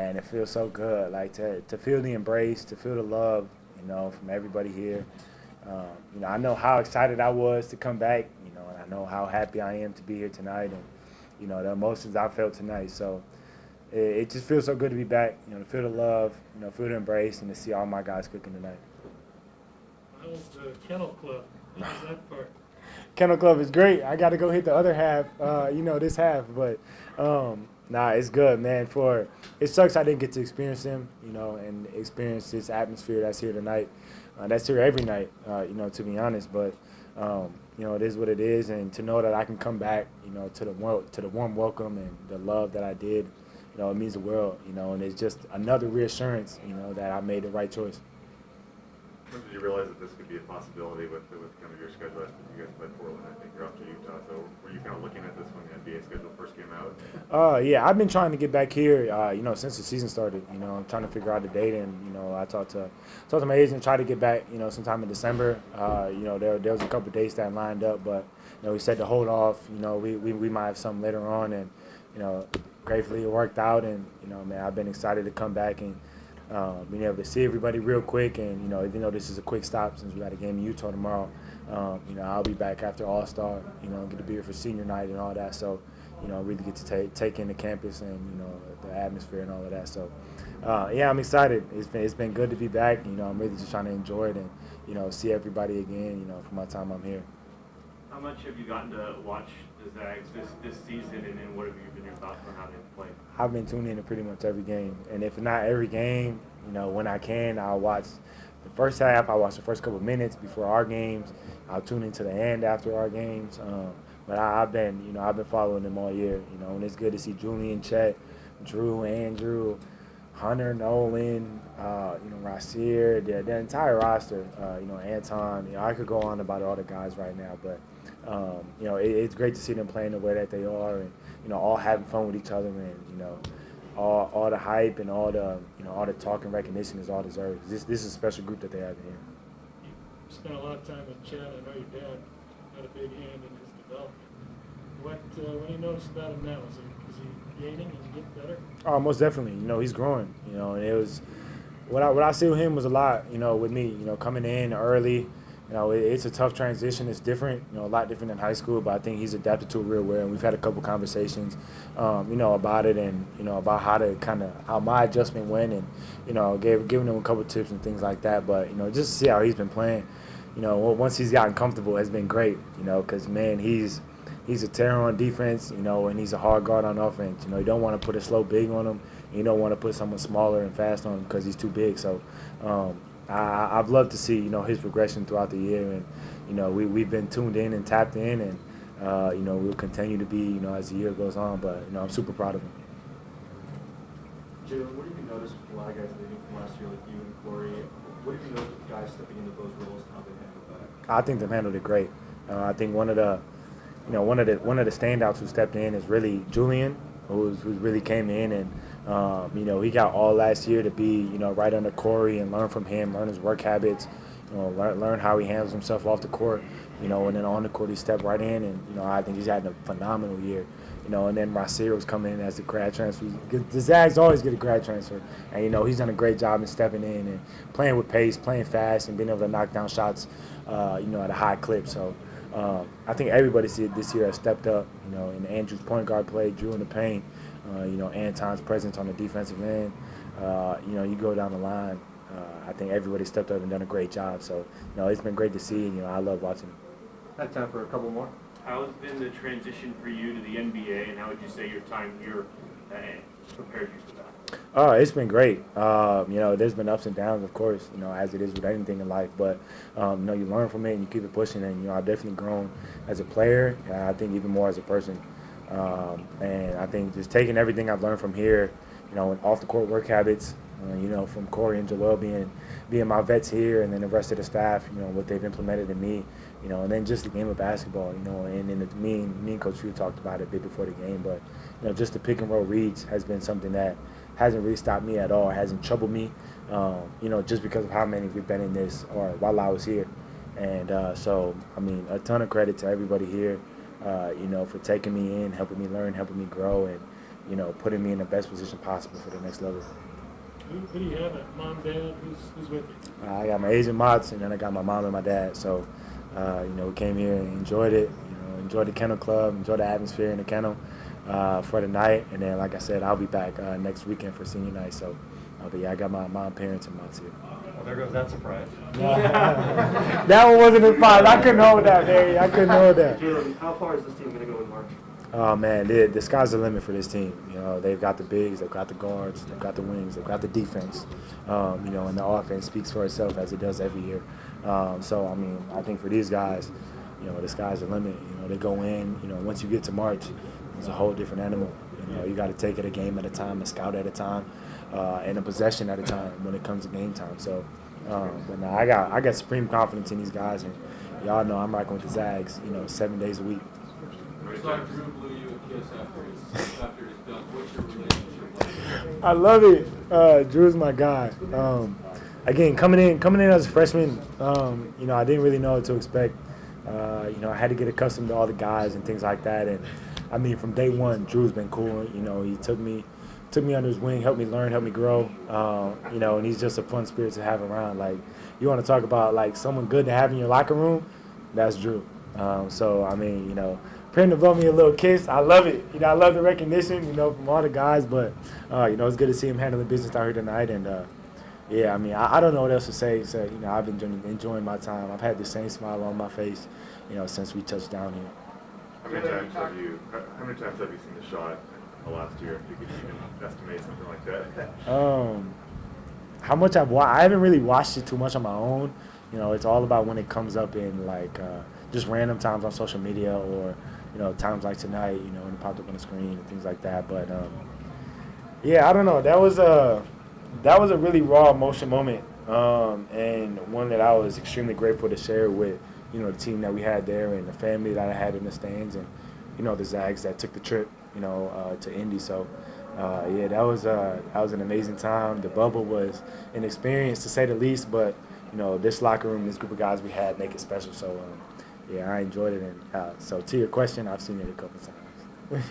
man, it feels so good. Like to feel the embrace, to feel the love, from everybody here. I know how excited I was to come back, and I know how happy I am to be here tonight, and the emotions I felt tonight. So it just feels so good to be back. To feel the love, feel the embrace, and to see all my guys cooking tonight. How's the Kennel Club? How's that part? Kennel Club is great. I got to go hit the other half, this half. But nah, it's good, man. It sucks I didn't get to experience them, and experience this atmosphere that's here tonight. That's here every night, to be honest. But it is what it is, and to know that I can come back, to the warm welcome and the love that I did, it means the world, and it's just another reassurance, that I made the right choice. When did you realize that this could be a possibility with kind of your schedule? You guys played Portland, I think you're off to Utah. So were you kind of looking at this when the NBA schedule first came out? Yeah, I've been trying to get back here, since the season started. I'm trying to figure out the date, and I talked to my agent, tried to get back, sometime in December. There was a couple of dates that lined up, but we said to hold off. We might have something later on, and gratefully it worked out, and man, I've been excited to come back and being able to see everybody real quick, and even though this is a quick stop since we got a game in Utah tomorrow, I'll be back after All-Star, get to be here for senior night and all that. So, really get to take in the campus and the atmosphere and all of that. So, yeah, I'm excited. It's been good to be back. I'm really just trying to enjoy it and see everybody again. For my time I'm here. How much have you gotten to watch the Zags this season, and what have been your thoughts on how they've played? I've been tuning in to pretty much every game, and if not every game, when I can, I'll watch the first half. I'll watch the first couple minutes before our games. I'll tune into the end after our games. But I've been following them all year, and it's good to see Julian, Chet, Drew, Andrew, Hunter, Nolan, Rasir, the entire roster, Anton. I could go on about all the guys right now, but it's great to see them playing the way that they are, and all having fun with each other, and all the hype and all the talk and recognition is all deserved. This is a special group that they have here. You spent a lot of time with Chet. I know your dad had a big hand in his development. What do you notice about him now? Is he gaining? Is he getting better? Oh, most definitely. He's growing. And it was what I see with him was a lot. With me. Coming in early. It's a tough transition. It's different. A lot different than high school. But I think he's adapted to it real well. And we've had a couple conversations, about it and about how my adjustment went, and giving him a couple tips and things like that. But just to see how he's been playing. Once he's gotten comfortable, has been great. Because man, he's a terror on defense, and he's a hard guard on offense. You don't want to put a slow big on him. You don't want to put someone smaller and fast on him because he's too big. So I've loved to see, his progression throughout the year. And, we've been tuned in and tapped in, and, we'll continue to be, as the year goes on. But, I'm super proud of him. Jalen, what have you noticed with a lot of guys leaving from last year, like you and Corey? What have you noticed with guys stepping into those roles and how they handled that? I think they've handled it great. I think one of the standouts who stepped in is really Julian, who really came in and he got all last year to be right under Corey and learn from him, learn his work habits, learn how he handles himself off the court, and then on the court he stepped right in, and I think he's had a phenomenal year. And then Rasir was coming in as the grad transfer. The Zags always get a grad transfer, and he's done a great job in stepping in and playing with pace, playing fast, and being able to knock down shots, at a high clip. So. I think everybody this year has stepped up, in Andrew's point guard play, Drew in the paint, Anton's presence on the defensive end. You go down the line. I think everybody stepped up and done a great job. So, it's been great to see, and, I love watching it. Had time for a couple more. How has been the transition for you to the NBA, and how would you say your time here prepared you for that? It's been great. There's been ups and downs, of course, as it is with anything in life. But, you learn from it and you keep it pushing. And, I've definitely grown as a player. I think even more as a person. And I think just taking everything I've learned from here, and off the court work habits, from Corey and Joel being my vets here, and then the rest of the staff, what they've implemented in me, and then just the game of basketball, and then me and Coach Fu talked about it a bit before the game, but, just the pick and roll reads has been something that hasn't really stopped me at all. It hasn't troubled me, just because of how many we've been in this or while I was here. And so, a ton of credit to everybody here, for taking me in, helping me learn, helping me grow, and, putting me in the best position possible for the next level. Who do you have? Mom, dad? Who's with you? I got my agent Mots, and then I got my mom and my dad. So, we came here and enjoyed it. Enjoyed the kennel club, enjoyed the atmosphere in the kennel for the night. And then, like I said, I'll be back next weekend for senior night. So, but yeah, I got my mom, parents, and Mots here. Well, there goes that surprise. That one wasn't a surprise. I couldn't hold that, Barry. I couldn't hold that. Jalen, how far is this team going to go in March? Oh man, the sky's the limit for this team. They've got the bigs, they've got the guards, they've got the wings, they've got the defense. And the offense speaks for itself as it does every year. So I mean, I think for these guys, the sky's the limit. They go in. Once you get to March, it's a whole different animal. You got to take it a game at a time, a scout at a time, and a possession at a time when it comes to game time. So, but no, I got supreme confidence in these guys, and y'all know I'm rocking with the Zags. 7 days a week. It's like Drew blew you a kiss after his dunk. What's your relationship like? I love it. Drew's my guy. Again, coming in as a freshman, I didn't really know what to expect. I had to get accustomed to all the guys and things like that. And I mean, from day one, Drew's been cool. He took me under his wing, helped me learn, helped me grow. And he's just a fun spirit to have around. Like, you want to talk about like someone good to have in your locker room, that's Drew. So I mean, for him to blow me a little kiss, I love it. I love the recognition, from all the guys. But it's good to see him handling business out here tonight. And yeah, I mean, I don't know what else to say. So I've been enjoying my time. I've had the same smile on my face, since we touched down here. How many times have you seen the shot in the last year? If you could even estimate something like that. How much I've watched? I haven't really watched it too much on my own. It's all about when it comes up in like just random times on social media or times like tonight. When it popped up on the screen and things like that. But yeah, I don't know. That was a really raw emotion moment, and one that I was extremely grateful to share with the team that we had there and the family that I had in the stands, and the Zags that took the trip to Indy. So yeah, that was an amazing time. The bubble was an experience to say the least, but this locker room, this group of guys we had make it special. So yeah, I enjoyed it. And so to your question, I've seen it a couple times.